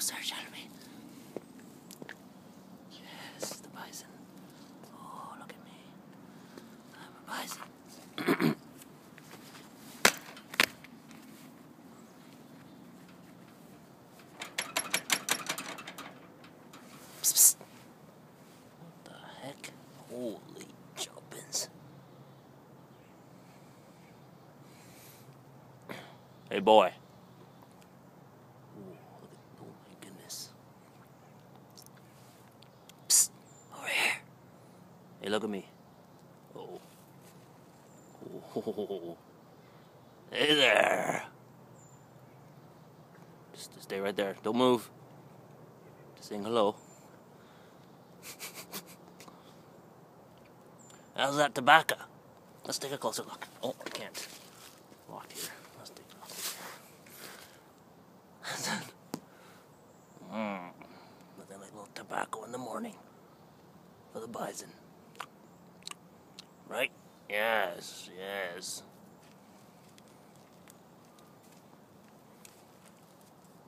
closer, shall we? Yes, the bison. Oh, look at me. I'm a bison. Psst, psst. What the heck? Holy jumpins'. Hey, boy. Oh my goodness. Psst, over here. Hey, look at me. Oh. Oh. Hey there. Just stay right there. Don't move. Just saying hello. How's that tobacco? Let's take a closer look. Oh, I can't. Locked here. Let's take a look. Nothing like a little tobacco in the morning for the bison. Right? Yes, yes.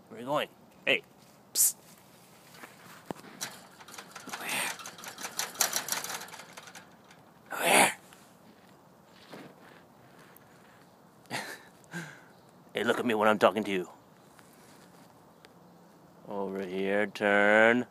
Where are you going? Hey, psst. Where? Where? Hey, look at me when I'm talking to you. Over here, turn.